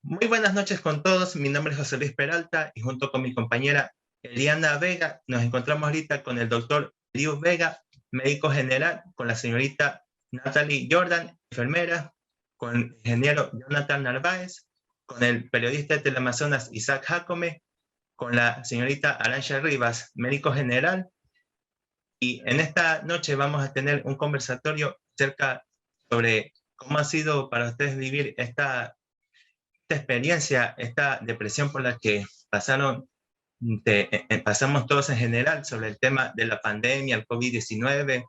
Muy buenas noches con todos. Mi nombre es José Luis Peralta y junto con mi compañera Eliana Vega nos encontramos ahorita con el doctor Liu Vega, médico general, con la señorita Natalie Jordan, enfermera, con el ingeniero Jonathan Narváez, con el periodista de Teleamazonas Isaac Jacome, con la señorita Arantxa Rivas, médico general. Y en esta noche vamos a tener un conversatorio acerca sobre cómo ha sido para ustedes vivir esta experiencia, esta depresión por la que pasamos todos en general sobre el tema de la pandemia, el COVID-19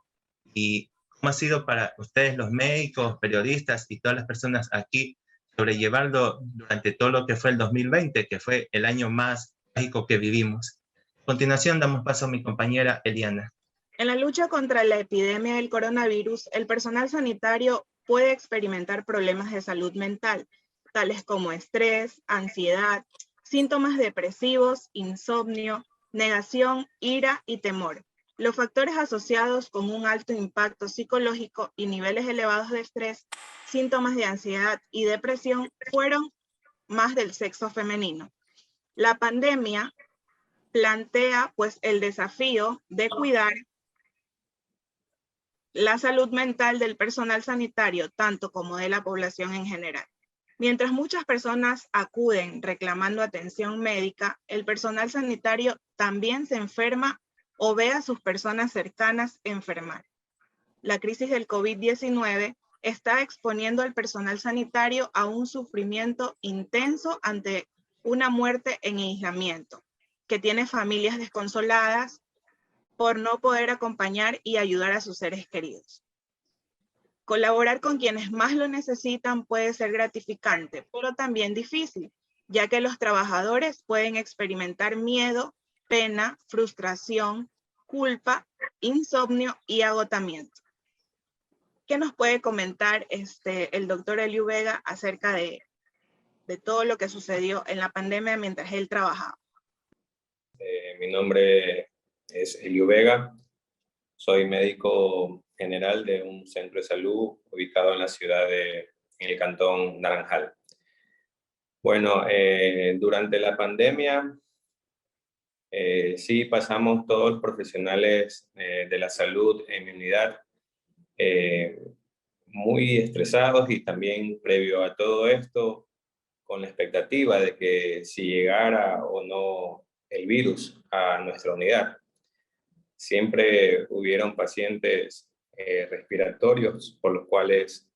y cómo ha sido para ustedes los médicos, periodistas y todas las personas aquí sobrellevarlo durante todo lo que fue el 2020, que fue el año más trágico que vivimos. A continuación damos paso a mi compañera Eliana. En la lucha contra la epidemia del coronavirus, el personal sanitario puede experimentar problemas de salud mental, tales como estrés, ansiedad, síntomas depresivos, insomnio, negación, ira y temor. Los factores asociados con un alto impacto psicológico y niveles elevados de estrés, síntomas de ansiedad y depresión fueron más del sexo femenino. La pandemia plantea pues el desafío de cuidar la salud mental del personal sanitario, tanto como de la población en general. Mientras muchas personas acuden reclamando atención médica, el personal sanitario también se enferma o ve a sus personas cercanas enfermar. La crisis del COVID-19 está exponiendo al personal sanitario a un sufrimiento intenso ante una muerte en aislamiento, que tiene familias desconsoladas por no poder acompañar y ayudar a sus seres queridos. Colaborar con quienes más lo necesitan puede ser gratificante, pero también difícil, ya que los trabajadores pueden experimentar miedo, pena, frustración, culpa, insomnio y agotamiento. ¿Qué nos puede comentar el doctor Eliu Vega acerca de todo lo que sucedió en la pandemia mientras él trabajaba? Mi nombre es Eliu Vega, soy médico general de un centro de salud ubicado en la en el cantón Naranjal. Bueno, durante la pandemia, sí pasamos todos los profesionales de la salud en mi unidad muy estresados y también previo a todo esto, con la expectativa de que si llegara o no el virus a nuestra unidad. Siempre hubieron pacientes respiratorios por los cuales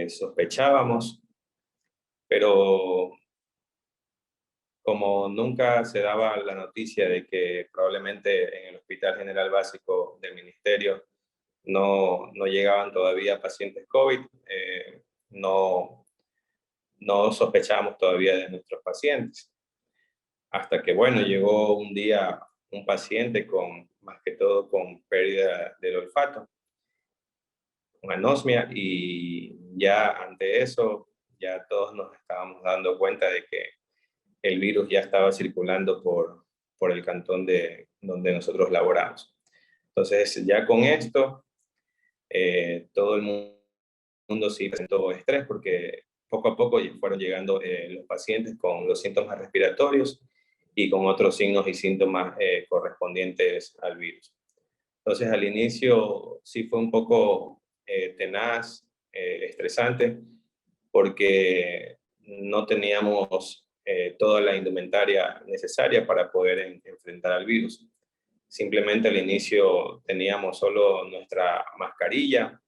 sospechábamos, pero como nunca se daba la noticia de que probablemente en el Hospital General Básico del Ministerio no llegaban todavía pacientes COVID, no sospechábamos todavía de nuestros pacientes. Hasta que, bueno, llegó un día un paciente más que todo con pérdida del olfato, con anosmia, y ya ante eso, ya todos nos estábamos dando cuenta de que el virus ya estaba circulando por el cantón donde nosotros laboramos. Entonces, ya con esto, todo el mundo sí presentó estrés porque poco a poco fueron llegando los pacientes con los síntomas respiratorios y con otros signos y síntomas correspondientes al virus. Entonces, al inicio sí fue un poco tenaz, estresante, porque no teníamos toda la indumentaria necesaria para poder enfrentar al virus. Simplemente al inicio teníamos solo nuestra mascarilla,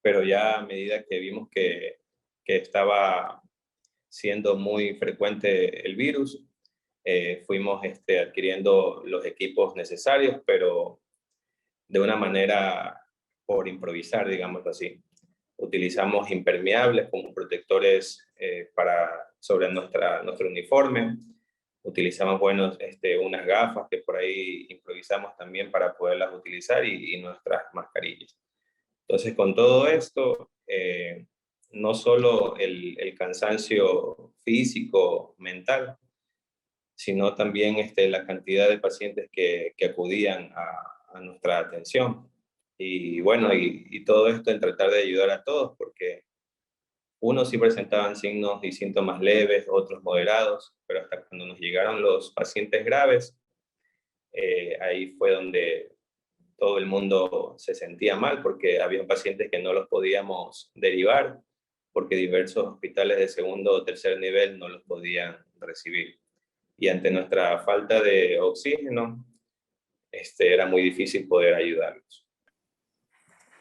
pero ya a medida que vimos que estaba siendo muy frecuente el virus, fuimos adquiriendo los equipos necesarios, pero de una manera por improvisar, digámoslo así. Utilizamos impermeables como protectores sobre nuestro uniforme. Utilizamos unas gafas que por ahí improvisamos también para poderlas utilizar y nuestras mascarillas. Entonces, con todo esto, no solo el cansancio físico, mental, sino también la cantidad de pacientes que acudían a nuestra atención. Y bueno, y todo esto en tratar de ayudar a todos, porque Unos sí presentaban signos y síntomas leves, otros moderados, pero hasta cuando nos llegaron los pacientes graves, ahí fue donde todo el mundo se sentía mal, porque había pacientes que no los podíamos derivar, porque diversos hospitales de segundo o tercer nivel no los podían recibir. Y ante nuestra falta de oxígeno, era muy difícil poder ayudarlos.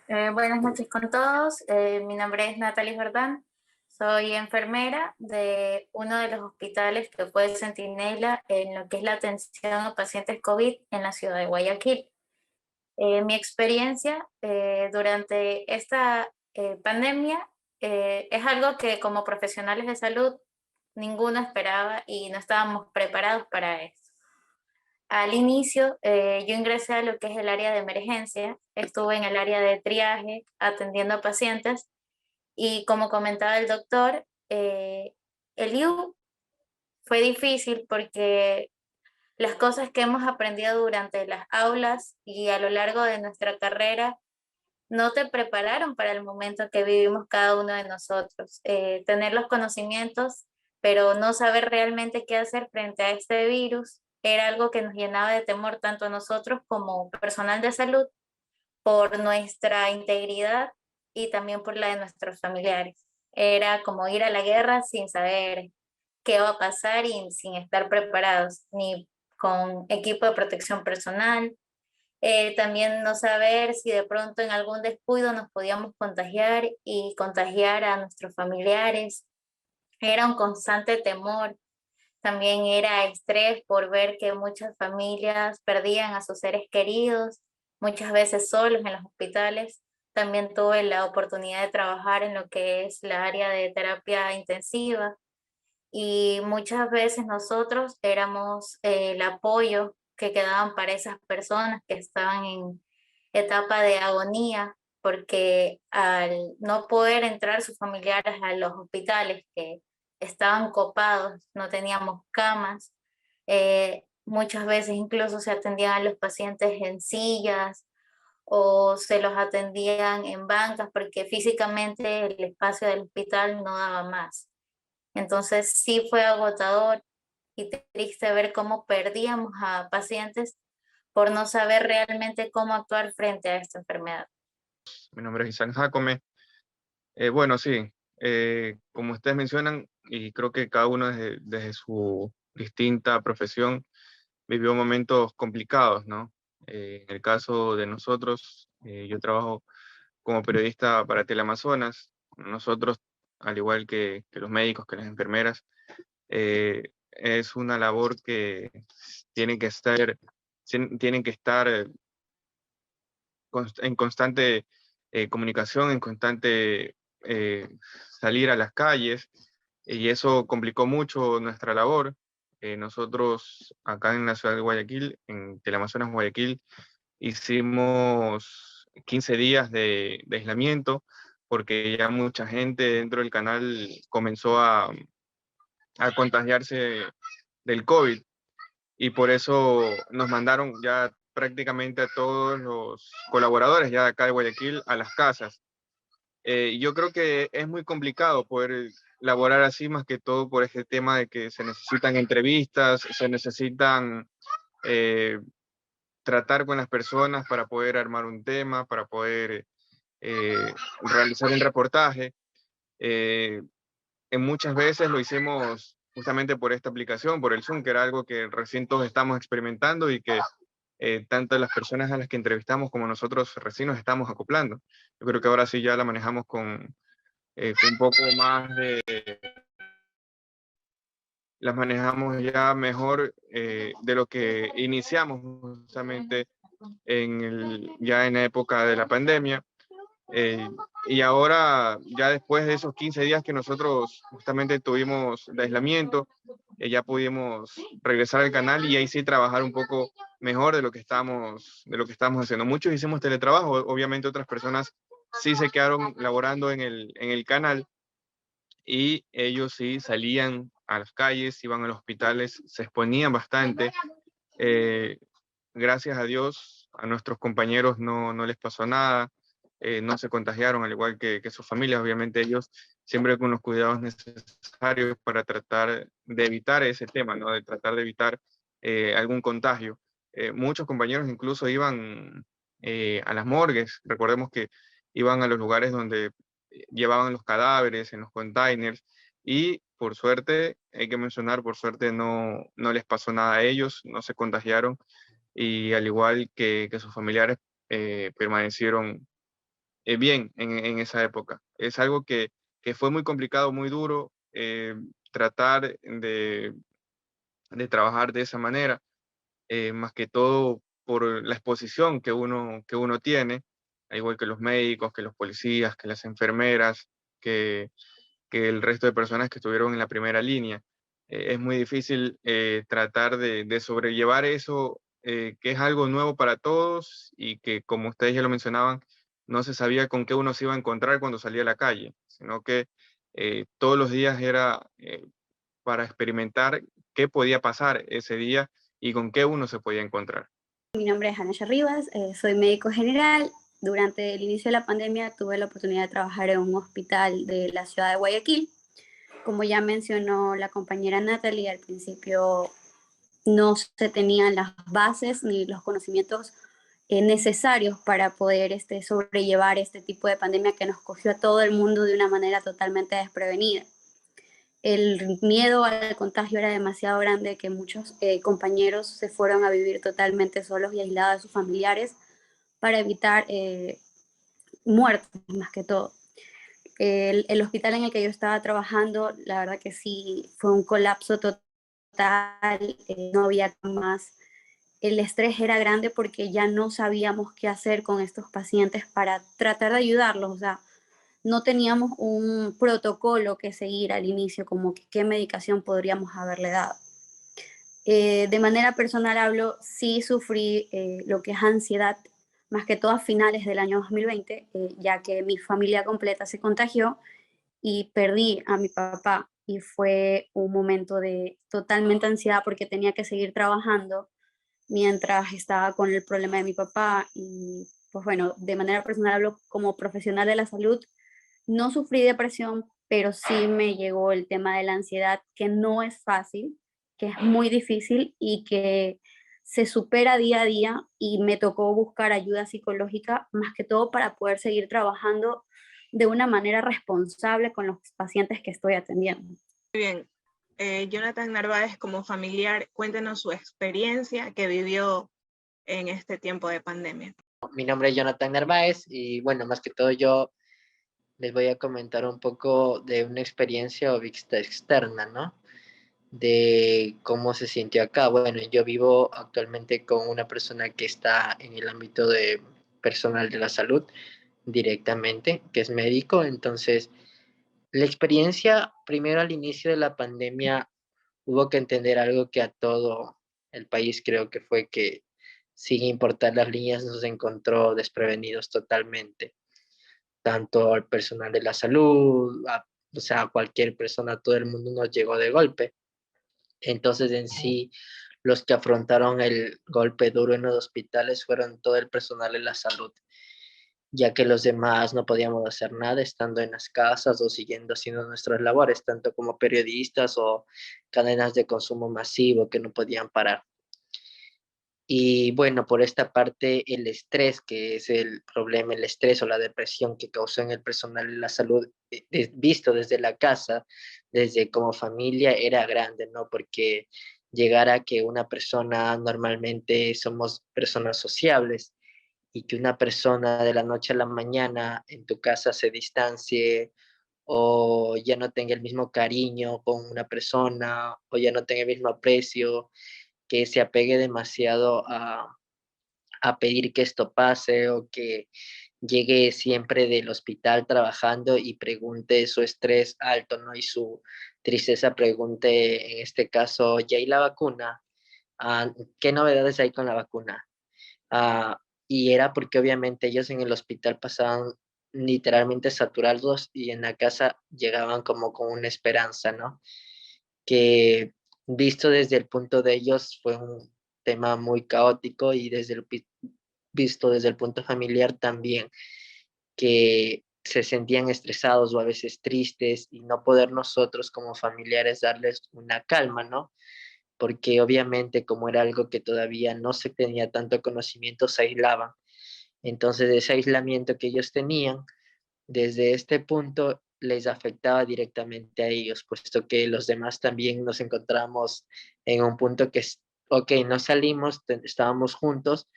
Buenas noches con todos. Mi nombre es Natalie Jordán. Soy enfermera de uno de los hospitales que fue Centinela en lo que es la atención a pacientes COVID en la ciudad de Guayaquil. Mi experiencia durante esta pandemia es algo que como profesionales de salud ninguno esperaba y no estábamos preparados para eso. Al inicio, yo ingresé a lo que es el área de emergencia, estuve en el área de triaje atendiendo a pacientes y como comentaba el doctor, el IU fue difícil porque las cosas que hemos aprendido durante las aulas y a lo largo de nuestra carrera no te prepararon para el momento que vivimos cada uno de nosotros. Tener los conocimientos, pero no saber realmente qué hacer frente a este virus era algo que nos llenaba de temor tanto a nosotros como personal de salud por nuestra integridad y también por la de nuestros familiares. Era como ir a la guerra sin saber qué va a pasar y sin estar preparados, ni con equipo de protección personal. También no saber si de pronto en algún descuido nos podíamos contagiar y contagiar a nuestros familiares. Era un constante temor. También era estrés por ver que muchas familias perdían a sus seres queridos, muchas veces solos en los hospitales. También tuve la oportunidad de trabajar en lo que es la área de terapia intensiva y muchas veces nosotros éramos el apoyo que quedaban para esas personas que estaban en etapa de agonía, porque al no poder entrar sus familiares a los hospitales que estaban copados, no teníamos camas, muchas veces incluso se atendían a los pacientes en sillas o se los atendían en bancas porque físicamente el espacio del hospital no daba más. Entonces sí fue agotador y triste ver cómo perdíamos a pacientes por no saber realmente cómo actuar frente a esta enfermedad. Mi nombre es Isaac Jacome. Bueno, sí, como ustedes mencionan, y creo que cada uno desde su distinta profesión vivió momentos complicados, ¿no? En el caso de nosotros, yo trabajo como periodista para Teleamazonas. Nosotros, al igual que los médicos, que las enfermeras, es una labor que tienen que estar en constante comunicación, en constante salir a las calles, y eso complicó mucho nuestra labor. Nosotros acá en la ciudad de Guayaquil, en Teleamazonas Guayaquil, hicimos 15 días de aislamiento porque ya mucha gente dentro del canal comenzó a contagiarse del COVID, y por eso nos mandaron ya prácticamente a todos los colaboradores ya de acá de Guayaquil a las casas. Yo creo que es muy complicado poder laborar así, más que todo por este tema de que se necesitan entrevistas, se necesitan tratar con las personas para poder armar un tema, para poder realizar un reportaje. En muchas veces lo hicimos justamente por esta aplicación, por el Zoom, que era algo que recién todos estamos experimentando y que tanto las personas a las que entrevistamos como nosotros recién nos estamos acoplando. Yo creo que ahora sí ya la manejamos con un poco más de... Las manejamos ya mejor de lo que iniciamos justamente ya en la época de la pandemia. Y ahora, ya después de esos 15 días que nosotros justamente tuvimos de aislamiento, ya pudimos regresar al canal y ahí sí trabajar un poco mejor de lo que estamos haciendo. Muchos hicimos teletrabajo, obviamente otras personas sí se quedaron laborando en el canal, y ellos sí salían a las calles, iban a los hospitales, se exponían bastante. Gracias a Dios, a nuestros compañeros no les pasó nada. No se contagiaron, al igual que sus familias. Obviamente ellos siempre con los cuidados necesarios para tratar de evitar ese tema, ¿no? De tratar de evitar algún contagio. Muchos compañeros incluso iban a las morgues, recordemos que iban a los lugares donde llevaban los cadáveres en los containers y por suerte, hay que mencionar, por suerte no les pasó nada a ellos, no se contagiaron y al igual que sus familiares permanecieron bien en esa época. Es algo que fue muy complicado, muy duro, tratar de trabajar de esa manera, más que todo por la exposición que uno tiene, al igual que los médicos, que los policías, que las enfermeras, que, que el resto de personas que estuvieron en la primera línea. Es muy difícil tratar de sobrellevar eso, que es algo nuevo para todos y que, como ustedes ya lo mencionaban, no se sabía con qué uno se iba a encontrar cuando salía a la calle, sino que todos los días era para experimentar qué podía pasar ese día y con qué uno se podía encontrar. Mi nombre es Anaya Rivas, soy médico general. Durante el inicio de la pandemia tuve la oportunidad de trabajar en un hospital de la ciudad de Guayaquil. Como ya mencionó la compañera Natalie, al principio no se tenían las bases ni los conocimientos necesarios para poder sobrellevar este tipo de pandemia que nos cogió a todo el mundo de una manera totalmente desprevenida. El miedo al contagio era demasiado grande que muchos compañeros se fueron a vivir totalmente solos y aislados de sus familiares para evitar muertes más que todo. El hospital en el que yo estaba trabajando, la verdad que sí, fue un colapso total, no había más. El estrés era grande porque ya no sabíamos qué hacer con estos pacientes para tratar de ayudarlos, o sea, no teníamos un protocolo que seguir al inicio, como que qué medicación podríamos haberle dado. De manera personal hablo, sí sufrí lo que es ansiedad, más que todo a finales del año 2020, ya que mi familia completa se contagió y perdí a mi papá y fue un momento de totalmente ansiedad porque tenía que seguir trabajando mientras estaba con el problema de mi papá y pues bueno, de manera personal hablo como profesional de la salud, no sufrí depresión, pero sí me llegó el tema de la ansiedad, que no es fácil, que es muy difícil y que se supera día a día y me tocó buscar ayuda psicológica más que todo para poder seguir trabajando de una manera responsable con los pacientes que estoy atendiendo. Muy bien. Jonathan Narváez, como familiar, cuéntenos su experiencia que vivió en este tiempo de pandemia. Mi nombre es Jonathan Narváez y bueno, más que todo yo les voy a comentar un poco de una experiencia o vista externa, ¿no? De cómo se sintió acá. Bueno, yo vivo actualmente con una persona que está en el ámbito de personal de la salud directamente, que es médico. Entonces, la experiencia, primero al inicio de la pandemia, hubo que entender algo que a todo el país creo que fue que, sin importar las líneas, nos encontró desprevenidos totalmente. Tanto al personal de la salud, o sea, a cualquier persona, todo el mundo nos llegó de golpe. Entonces, en sí, los que afrontaron el golpe duro en los hospitales fueron todo el personal de la salud, ya que los demás no podíamos hacer nada estando en las casas o siguiendo haciendo nuestras labores, tanto como periodistas o cadenas de consumo masivo que no podían parar. Y bueno, por esta parte, el estrés, que es el problema, el estrés o la depresión que causó en el personal de la salud, visto desde la casa, desde como familia, era grande, ¿no? Porque llegar a que una persona, normalmente somos personas sociables, y que una persona de la noche a la mañana en tu casa se distancie o ya no tenga el mismo cariño con una persona o ya no tenga el mismo aprecio, que se apegue demasiado a pedir que esto pase o que llegue siempre del hospital trabajando y pregunte su estrés alto, ¿no? Y su tristeza pregunte, en este caso, ¿ya hay la vacuna? ¿Qué novedades hay con la vacuna? Ah, y era porque obviamente ellos en el hospital pasaban literalmente saturados y en la casa llegaban como con una esperanza, ¿no? Que visto desde el punto de ellos fue un tema muy caótico y visto desde el punto familiar también, que se sentían estresados o a veces tristes y no poder nosotros como familiares darles una calma, ¿no? Porque obviamente como era algo que todavía no se tenía tanto conocimiento, se aislaban. Entonces ese aislamiento que ellos tenían, desde este punto les afectaba directamente a ellos, puesto que los demás también nos encontramos en un punto que, ok, no salimos, estábamos juntos,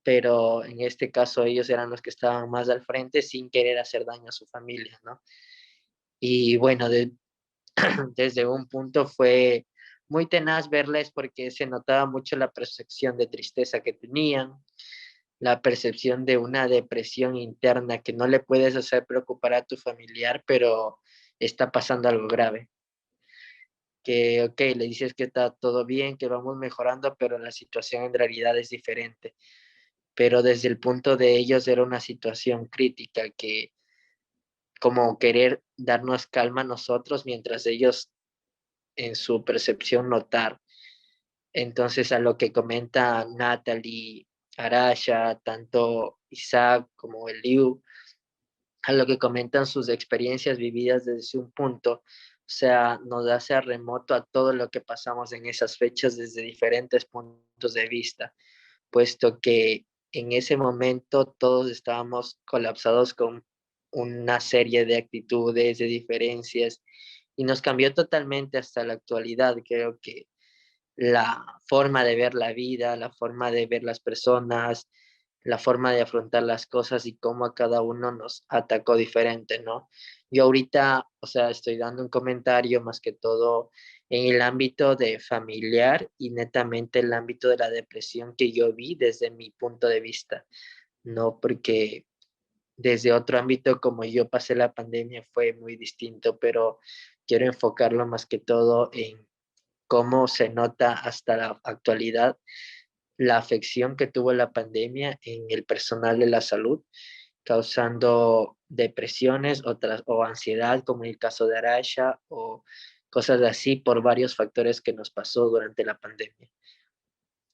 pero en este caso ellos eran los que estaban más al frente sin querer hacer daño a su familia, ¿no? Y bueno, desde un punto fue muy tenaz verles porque se notaba mucho la percepción de tristeza que tenían, la percepción de una depresión interna que no le puedes hacer preocupar a tu familiar, pero está pasando algo grave. Que, ok, le dices que está todo bien, que vamos mejorando, pero la situación en realidad es diferente. Pero desde el punto de ellos era una situación crítica que como querer darnos calma a nosotros mientras ellos en su percepción notar. Entonces a lo que comenta Natalie, Araya, tanto Isaac como Eliu, a lo que comentan sus experiencias vividas desde un punto, o sea, nos hace remoto a todo lo que pasamos en esas fechas desde diferentes puntos de vista, puesto que en ese momento todos estábamos colapsados con una serie de actitudes, de diferencias, y nos cambió totalmente hasta la actualidad. Creo que la forma de ver la vida, la forma de ver las personas, la forma de afrontar las cosas y cómo a cada uno nos atacó diferente, ¿no? Yo ahorita, o sea, estoy dando un comentario más que todo en el ámbito de familiar y netamente el ámbito de la depresión que yo vi desde mi punto de vista, ¿no? Porque desde otro ámbito como yo pasé la pandemia fue muy distinto, pero quiero enfocarlo más que todo en cómo se nota hasta la actualidad la afección que tuvo la pandemia en el personal de la salud, causando depresiones o ansiedad, como en el caso de Arasha, o cosas así por varios factores que nos pasó durante la pandemia.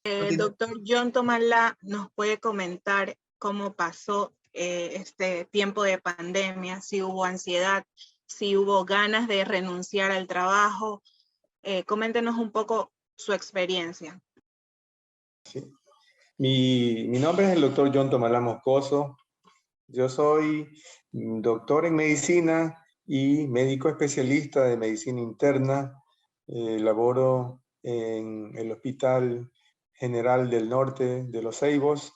El doctor John Tomalá nos puede comentar cómo pasó este tiempo de pandemia, si hubo ansiedad, si hubo ganas de renunciar al trabajo. Coméntenos un poco su experiencia. Sí. Mi nombre es el doctor John Tomalá Moscoso. Yo soy doctor en medicina y médico especialista de medicina interna. Laboro en el Hospital General del Norte de Los Ceibos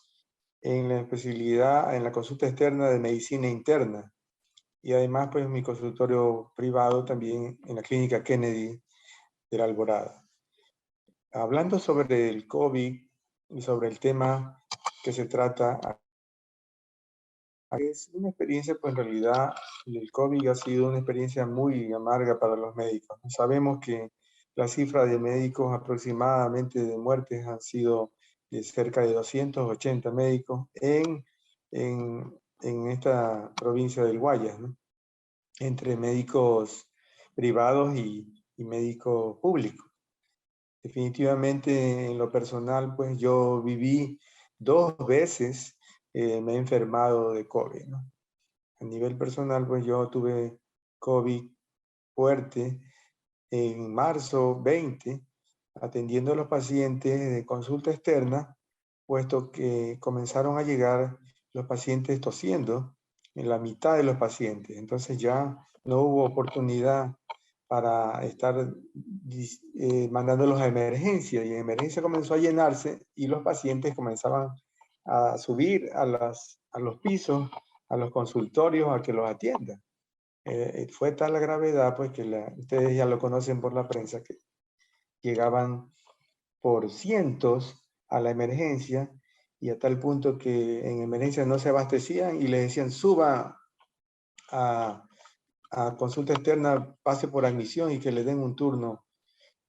en la especialidad, en la consulta externa de medicina interna. Y además, pues, mi consultorio privado también en la clínica Kennedy de la Alborada. Hablando sobre el COVID y sobre el tema que se trata, es una experiencia, pues en realidad el COVID ha sido una experiencia muy amarga para los médicos. Sabemos que la cifra de médicos aproximadamente de muertes han sido de cerca de 280 médicos en esta provincia del Guayas, ¿no? Entre médicos privados y médicos públicos. Definitivamente en lo personal, pues yo viví 2 veces, me he enfermado de COVID, ¿no? A nivel personal, pues yo tuve COVID fuerte en marzo 20, atendiendo a los pacientes de consulta externa, puesto que comenzaron a llegar los pacientes tosiendo en la mitad de los pacientes. Entonces ya no hubo oportunidad para estar mandándolos a emergencia, y en emergencia comenzó a llenarse y los pacientes comenzaban a subir a los pisos, a los consultorios, a que los atiendan. Fue tal la gravedad, pues que ustedes ya lo conocen por la prensa, que llegaban por cientos a la emergencia, y a tal punto que en emergencia no se abastecían y les decían suba a consulta externa, pase por admisión y que le den un turno.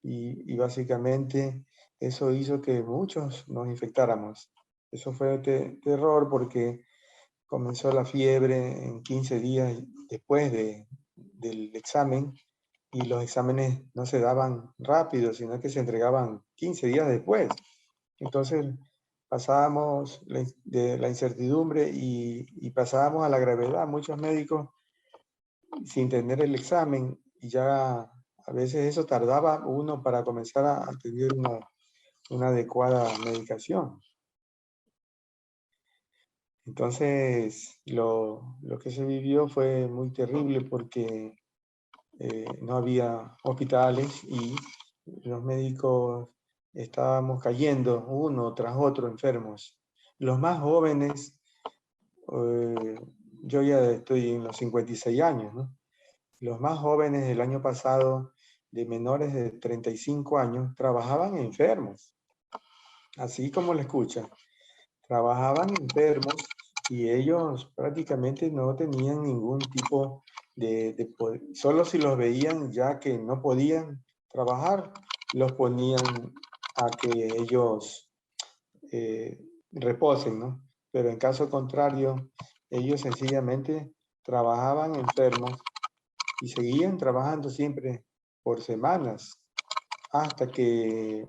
Y básicamente eso hizo que muchos nos infectáramos. Eso fue terror, porque comenzó la fiebre en 15 días después del examen, y los exámenes no se daban rápido, sino que se entregaban 15 días después. Entonces pasábamos de la incertidumbre y pasábamos a la gravedad. Muchos médicos sin tener el examen, y ya a veces eso tardaba uno para comenzar a tener una adecuada medicación. Entonces, lo que se vivió fue muy terrible porque no había hospitales y los médicos estábamos cayendo uno tras otro enfermos. Los más jóvenes, yo ya estoy en los 56 años, ¿no? Los más jóvenes del año pasado, de menores de 35 años, trabajaban enfermos, así como lo escuchan. Trabajaban enfermos y ellos prácticamente no tenían ningún tipo de poder. Solo si los veían ya que no podían trabajar, los ponían a que ellos reposen, ¿no? Pero en caso contrario, ellos sencillamente trabajaban enfermos y seguían trabajando siempre por semanas hasta que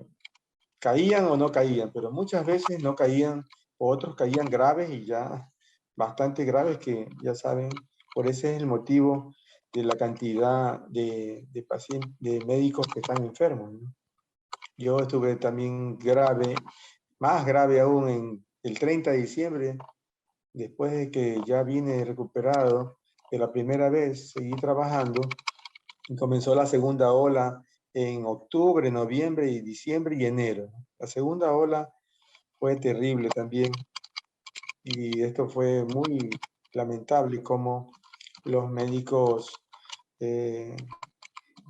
caían o no caían, pero muchas veces no caían, otros caían graves y ya bastante graves que ya saben, por ese es el motivo de la cantidad de pacientes, de médicos que están enfermos, ¿no? Yo estuve también grave, más grave aún en el 30 de diciembre, después de que ya vine recuperado de la primera vez, seguí trabajando y comenzó la segunda ola en octubre, noviembre y diciembre y enero. La segunda ola fue terrible también y esto fue muy lamentable como los médicos,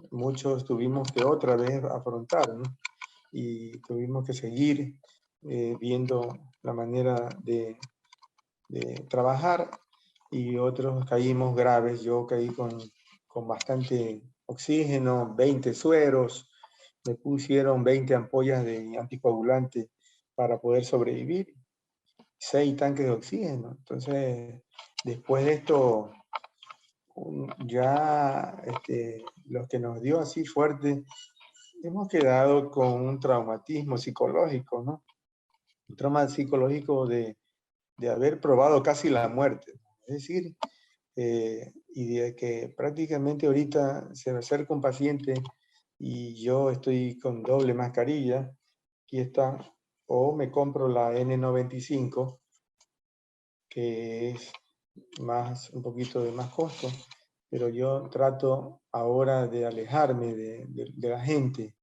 muchos tuvimos que otra vez afrontar, ¿no? Y tuvimos que seguir viendo la manera de trabajar y otros caímos graves. Yo caí con bastante oxígeno, 20 sueros, me pusieron 20 ampollas de anticoagulante para poder sobrevivir, 6 tanques de oxígeno. Entonces, después de esto, ya los que nos dio así fuerte, hemos quedado con un traumatismo psicológico, ¿no? Un trauma psicológico de haber probado casi la muerte. Es decir, y de que prácticamente ahorita se me acerca un paciente y yo estoy con doble mascarilla, aquí está, o me compro la N95, que es un poquito de más costo, pero yo trato ahora de alejarme de la gente,